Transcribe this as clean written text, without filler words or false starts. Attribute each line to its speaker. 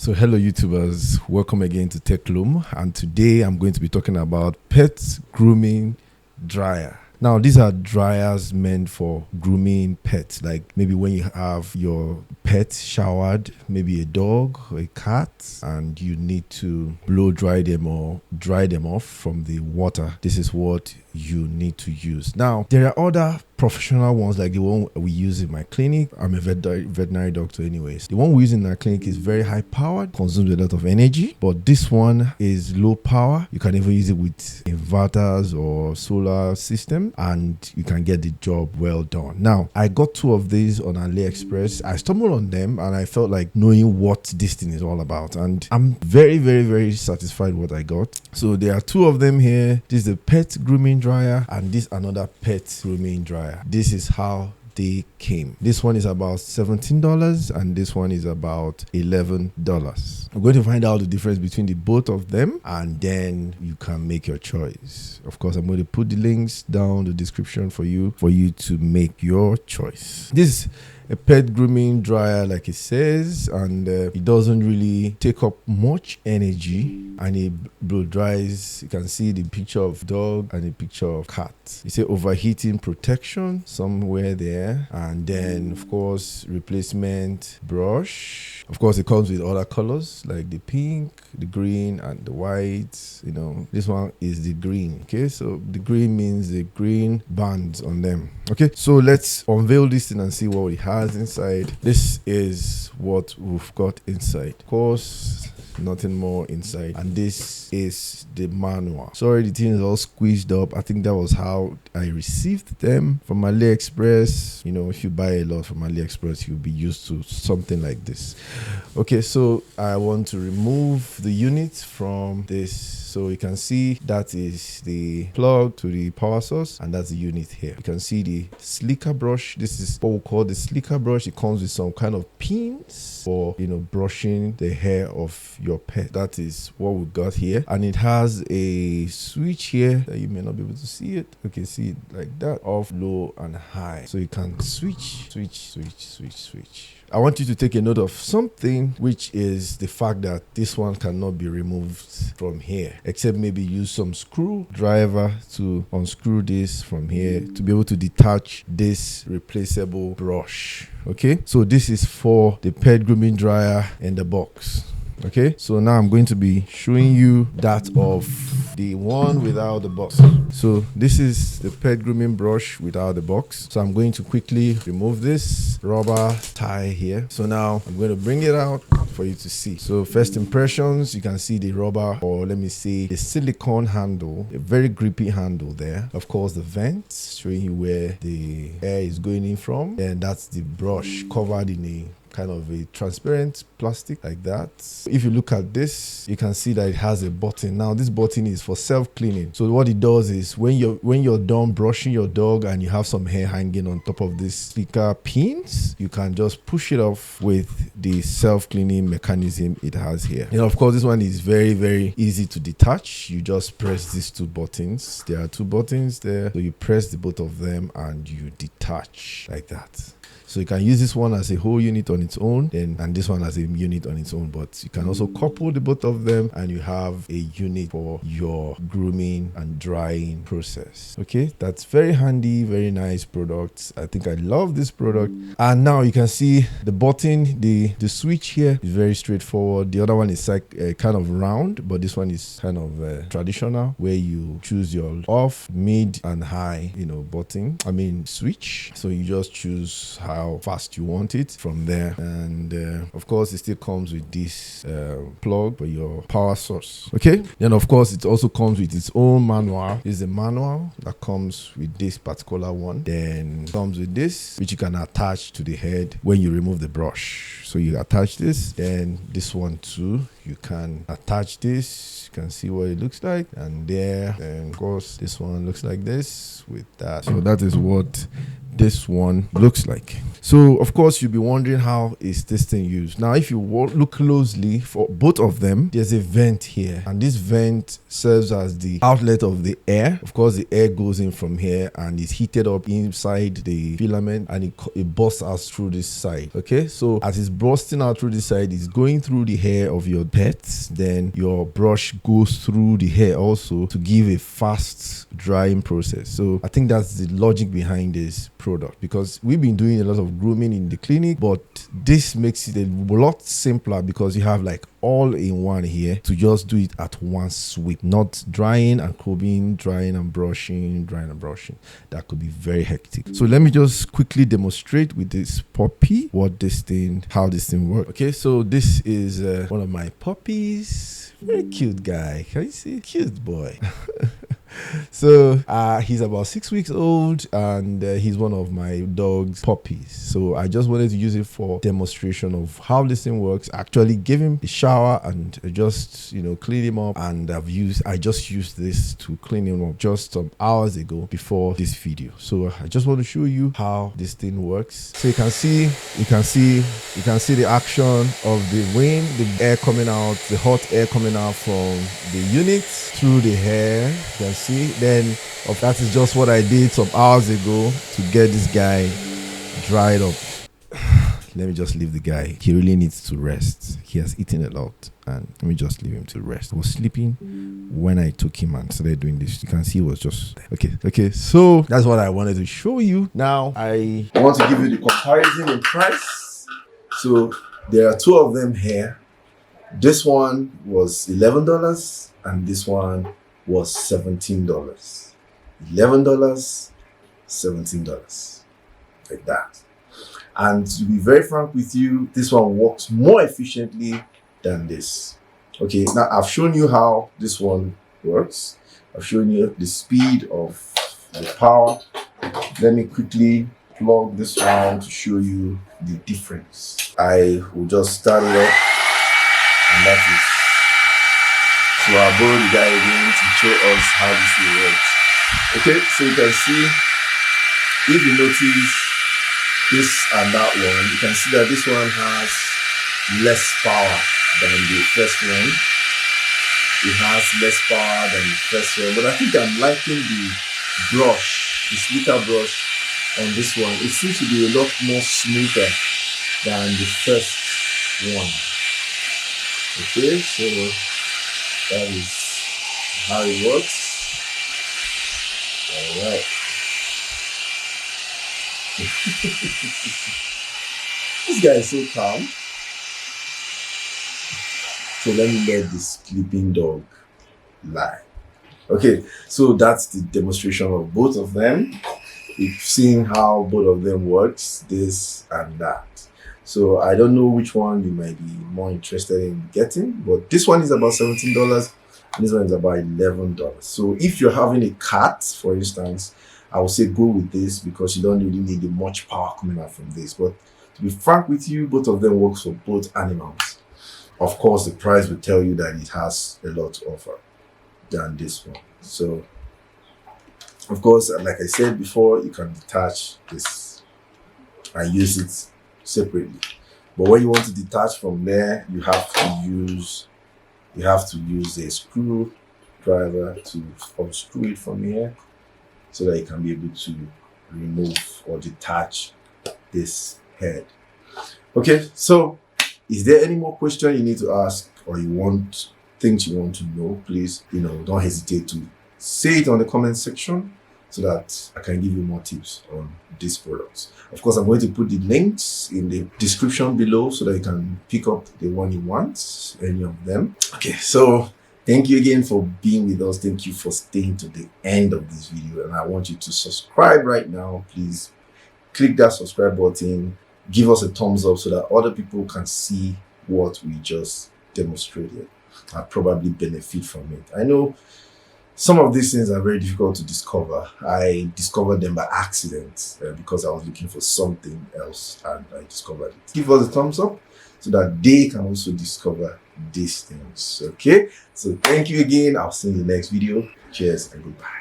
Speaker 1: So hello YouTubers, welcome again to Tech Loom, and today I'm going to be talking about pet grooming dryer. Now these are dryers meant for grooming pets, like maybe when you have your pet showered, maybe a dog or a cat, and you need to blow dry them or dry them off from the water. This is what you need to use. Now there are other professional ones like the one we use in my clinic. I'm a veterinary doctor anyways. The one we use in our clinic is very high powered, consumes a lot of energy, but this one is low power. You can even use it with inverters or solar system and you can get the job well done. Now I got two of these on Aliexpress. I stumbled on them and I felt like knowing what this thing is all about, and I'm very satisfied with what I got. So there are two of them here. This is the pet grooming dryer and this another pet grooming dryer. This is how they came. This one is about $17 and this one is about $11. I'm going to find out the difference between the both of them and then you can make your choice. Of course, I'm going to put the links down in the description for you to make your choice. This a pet grooming dryer, like it says, and it doesn't really take up much energy and it blow dries. You can see the picture of dog and the picture of cat. It's a overheating protection somewhere there, and then of course replacement brush. Of course it comes with other colors like the pink, the green and the white. You know, this one is the green. Okay, so the green means the green bands on them. Okay, so let's unveil this thing and see what it has inside. This is what we've got inside. Of course, nothing more inside, and this is the manual. Sorry, the thing is all squeezed up. I think that was how I received them from Aliexpress. You know, if you buy a lot from Aliexpress, you'll be used to something like this. Okay, so I want to remove the unit from this. So you can see that is the plug to the power source and that's the unit here. You can see the slicker brush. This is what we call the slicker brush. It comes with some kind of pins for, you know, brushing the hair of your pet. That is what we got here, and it has a switch here that you may not be able to see it. Okay, see it like that, off, low and high, so you can switch. I want you to take a note of something, which is the fact that this one cannot be removed from here, except maybe use some screwdriver to unscrew this from here to be able to detach this replaceable brush. Okay, so this is for the pet grooming dryer in the box. Okay, so now I'm going to be showing you that of the one without the box. So this is the pet grooming brush without the box. So I'm going to quickly remove this rubber tie here. So now I'm going to bring it out for you to see. So first impressions, you can see the rubber, or let me say the silicone handle, a very grippy handle there. Of course, the vents showing you where the air is going in from, and that's the brush covered in a kind of a transparent plastic like that. If you look at this, you can see that it has a button. Now this button is for self-cleaning. So what it does is when you're done brushing your dog and you have some hair hanging on top of this slicker pins, you can just push it off with the self-cleaning mechanism it has here. And of course, this one is very easy to detach. You just press these two buttons. There are two buttons there, so you press the both of them and you detach like that. So you can use this one as a whole unit on its own, and this one as a unit on its own, but you can also couple the both of them and you have a unit for your grooming and drying process. Okay, that's very handy, very nice product. I think I love this product. And now you can see the button, the switch here is very straightforward. The other one is like kind of round, but this one is kind of traditional, where you choose your off, mid and high, you know, button, switch. So you just choose how fast you want it from there, and of course it still comes with this plug for your power source. Okay, then of course it also comes with its own manual. This is a manual that comes with this particular one, then comes with this, which you can attach to the head when you remove the brush. So you attach this, then this one too, you can attach this. You can see what it looks like, and there, and of course this one looks like this with that. So that is what this one looks like. So of course you'll be wondering, how is this thing used? Now if you look closely for both of them, there's a vent here, and this vent serves as the outlet of the air. Of course the air goes in from here and is heated up inside the filament, and it bursts out through this side. Okay, so as it's bursting out through this side, it's going through the hair of your pets, then your brush goes through the hair also to give a fast drying process. So I think that's the logic behind this product, because we've been doing a lot of grooming in the clinic, but this makes it a lot simpler because you have like all in one here to just do it at one sweep, not drying and combing, drying and brushing, drying and brushing. That could be very hectic. So let me just quickly demonstrate with this puppy how this thing works. Okay, so this is one of my puppies. Very cute guy. Can you see? Cute boy. So he's about 6 weeks old, and he's one of my dog's puppies. So I just wanted to use it for demonstration of how this thing works. Actually gave him a shower and just clean him up, and I just used this to clean him up just some hours ago before this video. So I just want to show you how this thing works. So you can see the action of the wind, the air coming out, the hot air coming out from the unit through the hair. You can see, then that is just what I did some hours ago to get this guy dried up. Let me just leave the guy. He really needs to rest. He has eaten a lot, and let me just leave him to rest. He was sleeping when I took him and started doing this. You can see he was just okay. So that's what I wanted to show you. Now I want to give you the comparison in price. So there are two of them here. This one was $11 and this one was $17. $11, $17, like that. And to be very frank with you, this one works more efficiently than this. Okay, now I've shown you how this one works. I've shown you the speed of the power. Let me quickly plug this one to show you the difference. I will just start it up, and that is. So I'll borrow the guy again to show us how this will work. Okay, so you can see, if you notice this and that one, you can see that this one has less power than the first one. It has less power than the first one, but I think I'm liking the brush, the slicker brush on this one. It seems to be a lot more smoother than the first one. Okay, so that is how it works. All right. This guy is so calm. So let me let the sleeping dog lie. Okay, so that's the demonstration of both of them. You've seen how both of them works, this and that. So I don't know which one you might be more interested in getting, but this one is about $17 and this one is about $11. So if you're having a cat, for instance, I would say go with this because you don't really need much power coming out from this. But to be frank with you, both of them works for both animals. Of course, the price will tell you that it has a lot to offer than this one. So, of course, like I said before, you can detach this and use it separately. But when you want to detach from there, you have to use a screwdriver to unscrew it from here so that you can be able to remove or detach this head. Okay, so is there any more question you need to ask, or things you want to know? Please, don't hesitate to say it on the comment section so that I can give you more tips on these products. Of course, I'm going to put the links in the description below so that you can pick up the one you want, any of them. Okay, so thank you again for being with us. Thank you for staying to the end of this video. And I want you to subscribe right now. Please click that subscribe button. Give us a thumbs up so that other people can see what we just demonstrated and probably benefit from it. I know Some of these things are very difficult to discover. I discovered them by accident because I was looking for something else and I discovered it. Give us a thumbs up so that they can also discover these things. Okay, so thank you again. I'll see you in the next video. Cheers and goodbye.